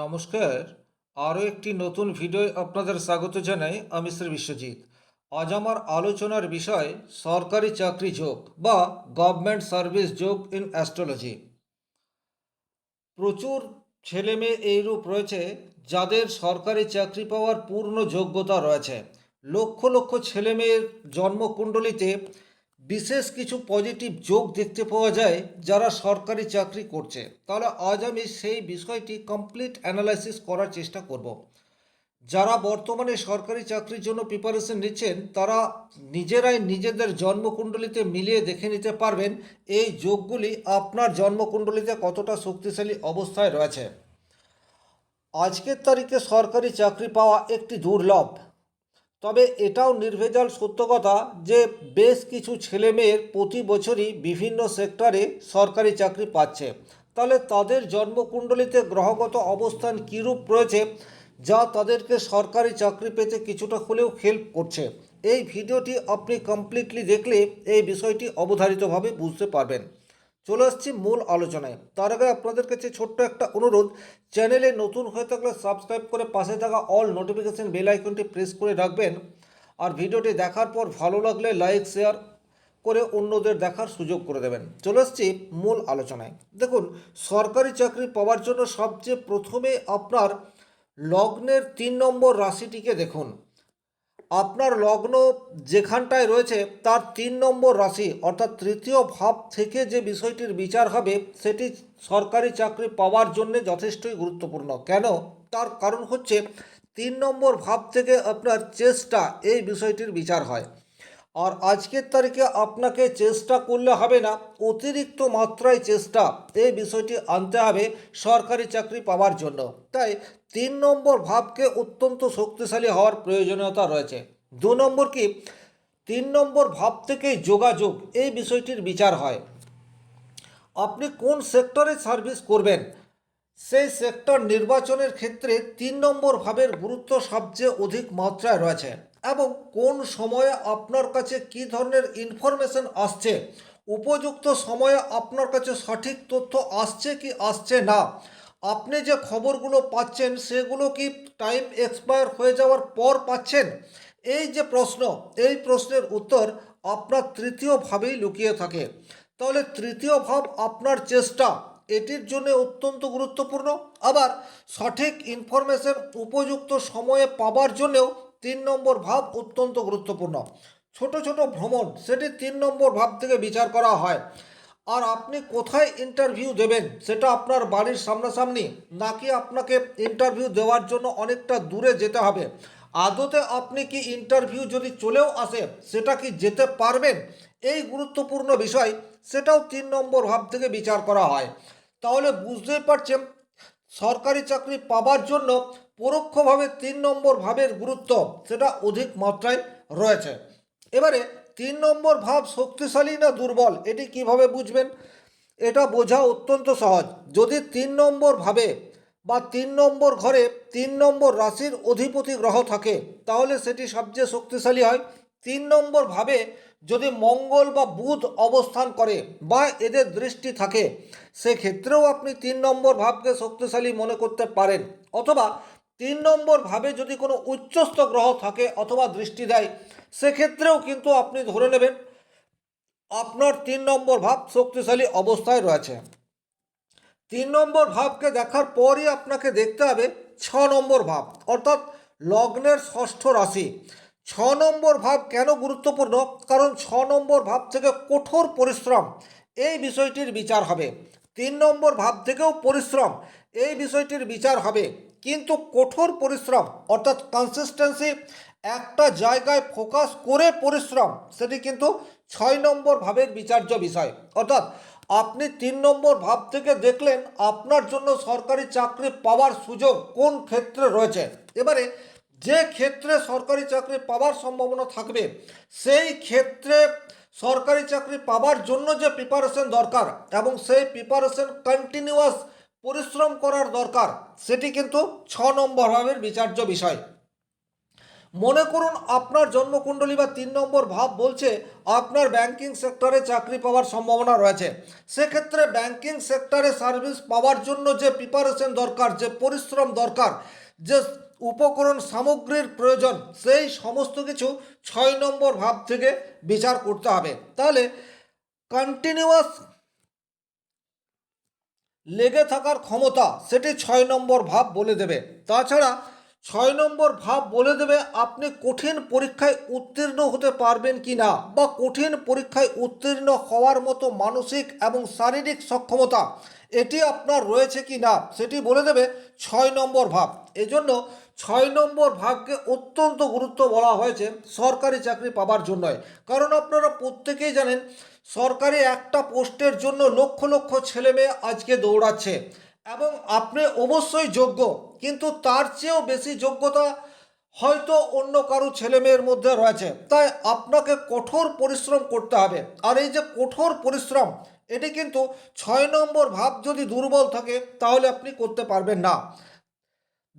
নমস্কার। আরও একটি নতুন ভিডিও আপনাদের স্বাগত জানাই। আমি শ্রী বিশ্বজিৎ। আজ আমার আলোচনার বিষয় সরকারি চাকরি যোগ বা গভর্নমেন্ট সার্ভিস যোগ ইন অ্যাস্ট্রোলজি। প্রচুর ছেলেমেয়ে এইরূপ রয়েছে যাদের সরকারি চাকরি পাওয়ার পূর্ণ যোগ্যতা রয়েছে। লক্ষ লক্ষ ছেলেমেয়ের জন্মকুণ্ডলিতে বিশেষ কিছু পজিটিভ যোগ দেখতে পাওয়া যায় যারা সরকারি চাকরি করছে। তাহলে আজ আমি সেই বিষয়টি কমপ্লিট অ্যানালাইসিস করার চেষ্টা করব। যারা বর্তমানে সরকারি চাকরির জন্য প্রিপারেশন নিচ্ছেন তারা নিজেরাই নিজেদের জন্মকুণ্ডলিতে মিলিয়ে দেখে নিতে পারবেন এই যোগগুলি আপনার জন্মকুণ্ডলিতে কতটা শক্তিশালী অবস্থায় রয়েছে। আজকের তারিখে সরকারি চাকরি পাওয়া একটি দুর্লভ, তবে এটাও নির্ভেজাল সত্য কথা যে বেশ কিছু ছেলেমেয়ের প্রতি বছরই বিভিন্ন সেক্টরে সরকারি চাকরি পাচ্ছে। তাহলে তাদের জন্মকুণ্ডলিতে গ্রহগত অবস্থান কীরূপ রয়েছে যা তাদেরকে সরকারি চাকরি পেতে কিছুটা হলেও হেল্প করছে। এই ভিডিওটি আপনি কমপ্লিটলি দেখলে এই বিষয়টি অবধারিতভাবে বুঝতে পারবেন। চলে আসছি মূল আলোচনায়। তার আগে আপনাদের কাছে ছোট্ট একটা অনুরোধ, চ্যানেলে নতুন হয়ে থাকলে সাবস্ক্রাইব করে পাশে থাকা অল নোটিফিকেশন বেল আইকনটি প্রেস করে রাখবেন। আর ভিডিওটি দেখার পর ভালো লাগলে লাইক শেয়ার করে অন্যদের দেখার সুযোগ করে দেবেন। চলে আসছি মূল আলোচনায়। দেখুন, সরকারি চাকরি পাওয়ার জন্য সবচেয়ে প্রথমে আপনার লগ্নের 3 নম্বর রাশিটিকে দেখুন। আপনার লগ্ন যেখানটায় রয়েছে তার 3 নম্বর রাশি অর্থাৎ তৃতীয় ভাব থেকে যে বিষয়টির বিচার হবে সেটি সরকারি চাকরি পাওয়ার জন্য যথেষ্টই গুরুত্বপূর্ণ। কেন? তার কারণ হচ্ছে 3 নম্বর ভাব থেকে আপনার চেষ্টা এই বিষয়টির বিচার হয়। আর আজকের তারিখে আপনাকে চেষ্টা করলে হবে না, অতিরিক্ত মাত্রায় চেষ্টা এই বিষয়টি আনতে হবে সরকারি চাকরি পাওয়ার জন্য। তাই 3 নম্বর ভাবকে অত্যন্ত শক্তিশালী হওয়ার প্রয়োজনীয়তা রয়েছে। 2 নম্বর কি, 3 নম্বর ভাব থেকেই যোগাযোগ এই বিষয়টির বিচার হয়। আপনি কোন সেক্টরে সার্ভিস করবেন সেই সেক্টর নির্বাচনের ক্ষেত্রে 3 নম্বর ভাবের গুরুত্ব সবচেয়ে অধিক মাত্রায় রয়েছে। এবং কোন সময়ে আপনার কাছে কী ধরনের ইনফরমেশন আসছে, উপযুক্ত সময়ে আপনার কাছে সঠিক তথ্য আসছে কি আসছে না, আপনি যে খবরগুলো পাচ্ছেন সেগুলো কি টাইম এক্সপায়ার হয়ে যাওয়ার পর পাচ্ছেন, এই যে প্রশ্ন, এই প্রশ্নের উত্তর আপনার তৃতীয় ভাবেই লুকিয়ে থাকে। তাহলে তৃতীয় ভাব আপনার চেষ্টা এটির জন্য অত্যন্ত গুরুত্বপূর্ণ। আবার সঠিক ইনফরমেশন উপযুক্ত সময়ে পাবার জন্যেও 3 নম্বর ভাব অত্যন্ত গুরুত্বপূর্ণ। ছোট ছোট ভ্রমণ সেটি 3 নম্বর ভাব থেকে বিচার করা হয়। আর আপনি কোথায় ইন্টারভিউ দেবেন, সেটা আপনার বাড়ির সামনাসামনি নাকি আপনাকে ইন্টারভিউ দেওয়ার জন্য অনেকটা দূরে যেতে হবে, আদতে আপনি কি ইন্টারভিউ যদি চলেও আসে সেটা কি যেতে পারবেন, এই গুরুত্বপূর্ণ বিষয় সেটাও 3 নম্বর ভাব থেকে বিচার করা হয়। তাহলে বুঝতেই পারছেন সরকারি চাকরি পাবার জন্য পরোক্ষভাবে 3 নম্বর ভাবের গুরুত্ব সেটা অধিক মাত্রায় রয়েছে। এবারে 3 নম্বর ভাব শক্তিশালী না দুর্বল এটি কিভাবে বুঝবেন? এটা বোঝা অত্যন্ত সহজ। যদি 3 নম্বর ভাবে বা 3 নম্বর ঘরে 3 নম্বর রাশির অধিপতি গ্রহ থাকে তাহলে সেটি সবচেয়ে শক্তিশালী হয়। 3 নম্বর ভাবে যদি মঙ্গল বা বুধ অবস্থান করে বা এদের দৃষ্টি থাকে সেক্ষেত্রেও আপনি 3 নম্বর ভাবকে শক্তিশালী মনে করতে পারেন। অথবা 3 নম্বর ভাবে যদি কোনো উচ্চস্থ গ্রহ থাকে অথবা দৃষ্টি দেয় সেক্ষেত্রেও কিন্তু আপনি ধরে নেবেন আপনার 3 নম্বর ভাব শক্তিশালী অবস্থায় রয়েছে। 3 নম্বর ভাবকে দেখার পরই আপনাকে দেখতে হবে 6 নম্বর ভাব অর্থাৎ লগ্নের ষষ্ঠ রাশি। 6 নম্বর ভাব কেন গুরুত্বপূর্ণ? কারণ 6 নম্বর ভাব থেকে কঠোর পরিশ্রম এই বিষয়টির বিচার হবে। 3 নম্বর ভাব থেকেও পরিশ্রম এই বিষয়টির বিচার হবে, কিন্তু কঠোর পরিশ্রম অর্থাৎ কনসিস্টেন্সি, একটা জায়গায় ফোকাস করে পরিশ্রম সেটি কিন্তু 6 নম্বর ভাবের বিচার্য বিষয়। অর্থাৎ আপনি 3 নম্বর ভাব থেকে দেখলেন আপনার জন্য সরকারি চাকরি পাওয়ার সুযোগ কোন ক্ষেত্রে রয়েছে। এবারে যে ক্ষেত্রে সরকারি চাকরি পাওয়ার সম্ভাবনা থাকবে সেই ক্ষেত্রে সরকারি চাকরি পাওয়ার জন্য যে প্রিপারেশন দরকার এবং সেই প্রিপারেশন কন্টিনিউয়াস পরিশ্রম করার দরকার সেটি কিন্তু 6 নম্বর ভাবের বিচার্য বিষয়। মনে করুন আপনার জন্মকুণ্ডলী বা 3 নম্বর ভাব বলছে আপনার ব্যাংকিং সেক্টরে চাকরি পাওয়ার সম্ভাবনা রয়েছে। সেক্ষেত্রে ব্যাংকিং সেক্টরে সার্ভিস পাওয়ার জন্য যে প্রিপারেশন দরকার, যে পরিশ্রম দরকার, যে উপকরণ সামগ্রীর প্রয়োজন, সেই সমস্ত কিছু 6 নম্বর ভাব থেকে বিচার করতে হবে। তাহলে কন্টিনিউয়াস লেগে থাকার ক্ষমতা সেটি 6 নম্বর ভাব বলে দেবে। তাছাড়া 6 নম্বর ভাব বলে দেবে আপনি কঠিন পরীক্ষায় উত্তীর্ণ হতে পারবেন কি না, বা কঠিন পরীক্ষায় উত্তীর্ণ হওয়ার মতো মানসিক এবং শারীরিক সক্ষমতা এটি আপনার রয়েছে কি না সেটি বলে দেবে 6 নম্বর ভাব। এজন্য 6 নম্বর ভাবকে অত্যন্ত গুরুত্ব বলা হয়েছে সরকারি চাকরি পাবার জন্যই। কারণ আপনারা প্রত্যেকেই জানেন সরকারি একটা পোস্টের জন্য লক্ষ লক্ষ ছেলে মেয়ে আজকে দৌড়াচ্ছে, এবং আপনি অবশ্যই যোগ্য, কিন্তু তার চেয়েও বেশি যোগ্যতা হয়তো অন্য কারো ছেলে মেয়ের মধ্যে রয়েছে। তাই আপনাকে কঠোর পরিশ্রম করতে হবে। আর এই যে কঠোর পরিশ্রম, এটি কিন্তু 6 নম্বর ভাব যদি দুর্বল থাকে তাহলে আপনি করতে পারবেন না।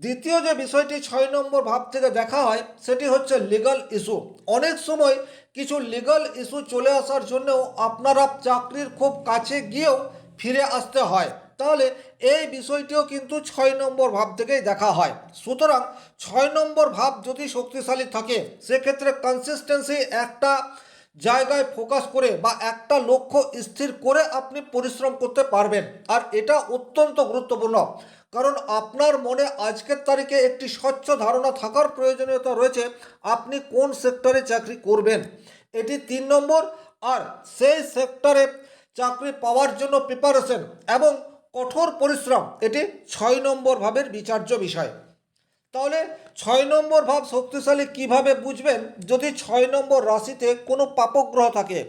দ্বিতীয় যে বিষয়টি 6 নম্বর ভাব থেকে দেখা হয় সেটি হচ্ছে লিগাল ইস্যু। অনেক সময় কিছু লিগাল ইস্যু চলে আসার জন্যও আপনারা চাকরির খুব কাছে গিয়েও ফিরে আসতে হয়। তাহলে এই বিষয়টিও কিন্তু 6 নম্বর ভাব থেকেই দেখা হয়। সুতরাং 6 নম্বর ভাব যদি শক্তিশালী থাকে সেক্ষেত্রে কনসিস্টেন্সি একটা জায়গায় ফোকাস করে বা একটা লক্ষ্য স্থির করে আপনি পরিশ্রম করতে পারবেন। আর এটা অত্যন্ত গুরুত্বপূর্ণ, কারণ আপনার মনে আজকের তারিখে একটি স্বচ্ছ ধারণা থাকার প্রয়োজনীয়তা রয়েছে আপনি কোন সেক্টরে চাকরি করবেন, এটি 3 নম্বর। আর সেই সেক্টরে চাকরি পাওয়ার জন্য প্রিপারেশন এবং কঠোর পরিশ্রম এটি 6 নম্বর ভাবের বিচার্য বিষয়। তাহলে 6 নম্বর ভাব শক্তিশালী কিভাবে বুঝবেন? যদি 6 নম্বর রাশিতে কোনো পাপগ্রহ থাকে,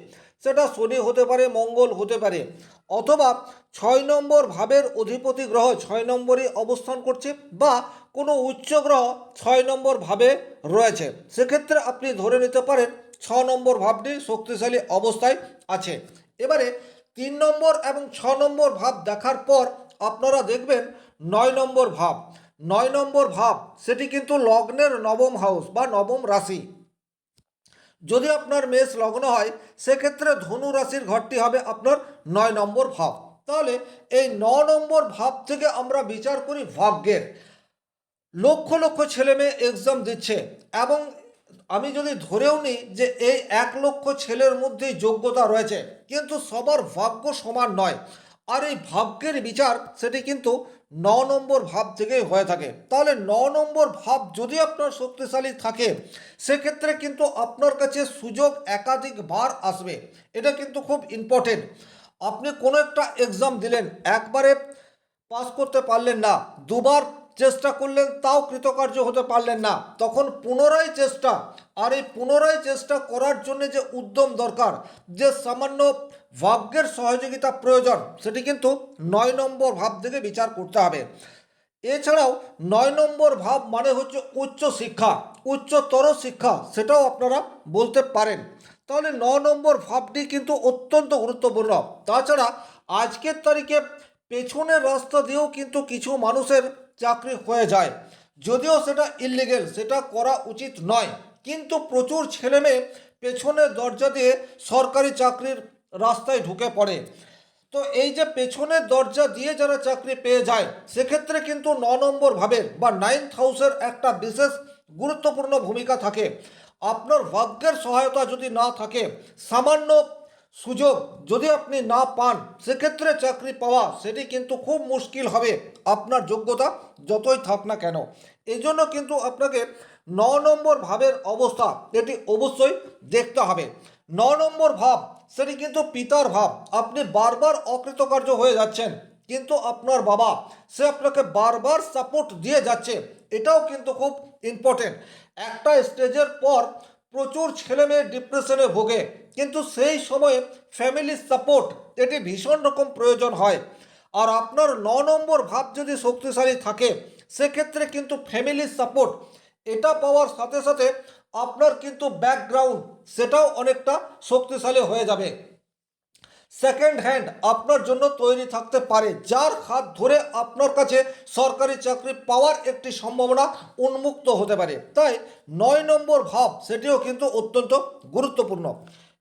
সেটা শনি হতে পারে, মঙ্গল হতে পারে, অথবা 6 নম্বর ভাবের অধিপতি গ্রহ 6 নম্বরই অবস্থান করছে, বা কোনো উচ্চ গ্রহ 6 নম্বর ভাবে রয়েছে, সেক্ষেত্রে আপনি ধরে নিতে পারেন 6 নম্বর ভাবটি শক্তিশালী অবস্থায় আছে। এবারে 3 নম্বর এবং 6 নম্বর ভাব দেখার পর আপনারা দেখবেন 9 নম্বর ভাব। 9 নম্বর ভাব সেটি কিন্তু লগ্নের নবম হাউস বা নবম রাশি। যদি আপনার মেষ লগ্ন হয় সেক্ষেত্রে ধনু রাশির ঘরটি হবে আপনার 9 নম্বর ভাব। তাহলে এই 9 নম্বর ভাব থেকে আমরা বিচার করি ভাগ্যের। লক্ষ লক্ষ ছেলে মেয়ে এক্সাম দিচ্ছে, এবং আমি যদি ধরেও নিই যে এই 1 লক্ষ ছেলের মধ্যেই যোগ্যতা রয়েছে, কিন্তু সবার ভাগ্য সমান নয়। আর এই ভাগ্যের বিচার সেটি কিন্তু 9 নম্বর ভাব থেকেই হয়ে থাকে। তাহলে 9 নম্বর ভাব যদি আপনার শক্তিশালী থাকে সেক্ষেত্রে কিন্তু আপনার কাছে সুযোগ একাধিকবার আসবে। এটা কিন্তু খুব ইম্পর্টেন্ট। আপনি কোনো একটা এক্সাম দিলেন, একবারে পাস করতে পারলেন না, দুবার চেষ্টা করলেন তাও কৃতকার্য হতে পারলেন না, তখন পুনরায় চেষ্টা। আর এই পুনরায় চেষ্টা করার জন্য যে উদ্যম দরকার, যে সামান্য ভাগ্যের সহযোগিতা প্রয়োজন, সেটি কিন্তু 9 নম্বর ভাব থেকে বিচার করতে হবে। এছাড়াও 9 নম্বর ভাব মানে হচ্ছে উচ্চ শিক্ষা, উচ্চতর শিক্ষা, সেটাও আপনারা বলতে পারেন। তাহলে 9 নম্বর ভাবটি কিন্তু অত্যন্ত গুরুত্বপূর্ণ। তাছাড়া আজকের তারিখে পেছনের রাস্তা দিয়েও কিন্তু কিছু মানুষের চাকরি হয়ে যায়, যদিও সেটা ইললিগেল, সেটা করা উচিত নয়, কিন্তু প্রচুর ছেলেমেয়ে পেছনের দরজা দিয়ে সরকারি চাকরির রাস্তায় ঢুকে পড়ে। তো এই যে পেছনের দরজা দিয়ে যারা চাকরি পেয়ে যায় সেক্ষেত্রে কিন্তু 9 নম্বর ভাবের বা 9th হাউসের একটা বিশেষ গুরুত্বপূর্ণ ভূমিকা থাকে। আপনার ভাগ্যের সহায়তা যদি না থাকে, সামান্য সুযোগ যদি আপনি না পান, সেক্ষেত্রে চাকরি পাওয়া সেটি কিন্তু খুব মুশকিল হবে, আপনার যোগ্যতা যতই থাক না কেন। এই জন্য কিন্তু আপনাকে 9 নম্বর ভাবের অবস্থা এটি অবশ্যই দেখতে হবে। 9 নম্বর ভাব সেটি কিন্তু পিতার ভাব। আপনি বারবার অকৃতকার্য হয়ে যাচ্ছেন, কিন্তু আপনার বাবা সে আপনাকে বারবার সাপোর্ট দিয়ে যাচ্ছে, এটাও কিন্তু খুব ইম্পর্টেন্ট। একটা স্টেজের পর প্রচুর ছেলে মেয়ে ডিপ্রেশনে ভোগে, কিন্তু সেই সময়ে ফ্যামিলির সাপোর্ট এটি ভীষণ রকম প্রয়োজন হয়। আর আপনার 9 নম্বর ভাব যদি শক্তিশালী থাকে সেক্ষেত্রে কিন্তু ফ্যামিলির সাপোর্ট এটা পাওয়ার সাথে সাথে আপনার কিন্তু ব্যাকগ্রাউন্ড সেটাও অনেকটা শক্তিশালী হয়ে যাবে। সেকেন্ড হ্যান্ড আপনার জন্য তৈরি থাকতে পারে, যার হাত ধরে আপনার কাছে সরকারি চাকরি পাওয়ার একটি সম্ভাবনা উন্মুক্ত হতে পারে। তাই 9 নম্বর ভাব সেটিও কিন্তু অত্যন্ত গুরুত্বপূর্ণ।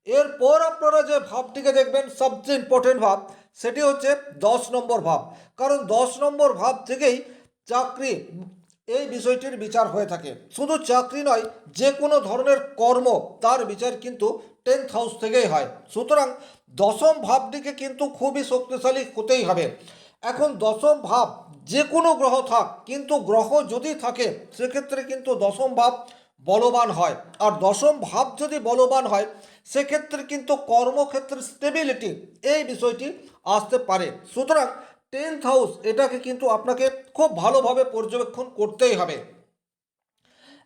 এরপর আপনারা যে ভাবটিকে দেখবেন সবচেয়ে ইম্পর্টেন্ট ভাব, সেটি হচ্ছে 10 নম্বর ভাব। কারণ 10 নম্বর ভাব থেকেই চাকরি এই বিষয়টির বিচার হয়ে থাকে। শুধু চাকরি নয়, যে কোনো ধরনের কর্ম তার বিচার কিন্তু 10th হাউস থেকেই হয়। সুতরাং দশম ভাবটিকে কিন্তু খুবই শক্তিশালী হতেই হবে। এখন দশম ভাব যে কোনো গ্রহ থাক, কিন্তু গ্রহ যদি থাকে সেক্ষেত্রে কিন্তু দশম ভাব বলবান হয়। আর দশম ভাব যদি বলবান হয় সেক্ষেত্রে কিন্তু কর্মক্ষেত্রে স্টেবিলিটি এই বিষয়টি আসতে পারে। সুতরাং 10th হাউস এটাকে কিন্তু আপনাকে খুব ভালোভাবে পর্যবেক্ষণ করতেই হবে।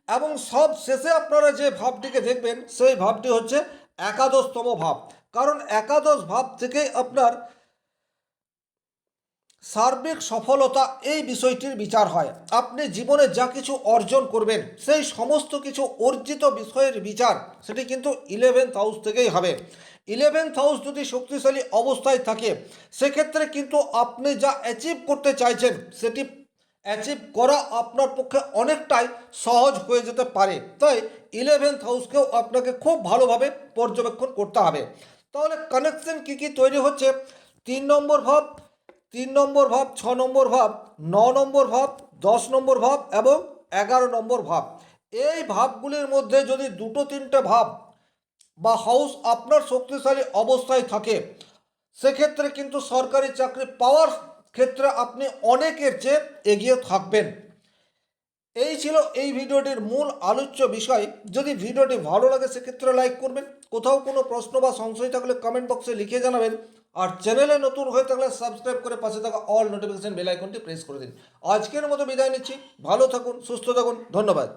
এবং সব শেষে আপনারা যে ভাবটিকে দেখবেন সেই ভাবটি হচ্ছে একাদশতম ভাব। কারণ একাদশ ভাব থেকেই আপনার সার্বিক সফলতা এই বিষয়টির বিচার হয়। আপনি জীবনে যা কিছু অর্জন করবেন সেই সমস্ত কিছু অর্জিত বিষয়ের বিচার সেটি কিন্তু 11th হাউস থেকেই হবে। 11th হাউস যদি শক্তিশালী অবস্থায় থাকে সেক্ষেত্রে কিন্তু আপনি যা অ্যাচিভ করতে চাইছেন সেটি অ্যাচিভ করা আপনার পক্ষে অনেকটাই সহজ হয়ে যেতে পারে। তাই 11th হাউসকেও আপনাকে খুব ভালোভাবে পর্যবেক্ষণ করতে হবে। তাহলে কানেকশন কী কী তৈরি হচ্ছে? 3 নম্বর ভাব, 3 নম্বর ভাব, 6 নম্বর ভাব, 9 নম্বর ভাব, 10 নম্বর ভাব এবং 11 নম্বর ভাব। এই ভাবগুলির মধ্যে যদি দুটো তিনটে ভাব বা হাউস আপনার শক্তিশালী অবস্থায় থাকে সেক্ষেত্রে কিন্তু সরকারি চাকরি পাওয়ার ক্ষেত্রে আপনি অনেকের চেয়ে এগিয়ে থাকবেন। এই ছিল এই ভিডিওটির মূল আলোচ্য বিষয়। যদি ভিডিওটি ভালো লাগে সেক্ষেত্রে লাইক করবেন, কোথাও কোনো প্রশ্ন বা সংশয় থাকলে কমেন্ট বক্সে লিখে জানাবেন, আর চ্যানেলে নতুন হয়ে থাকলে সাবস্ক্রাইব করে পাশে থাকা অল নোটিফিকেশন বেল আইকনটি প্রেস করে দিন। আজকের মতো বিদায় নিচ্ছি, ভালো থাকুন, সুস্থ থাকুন, ধন্যবাদ।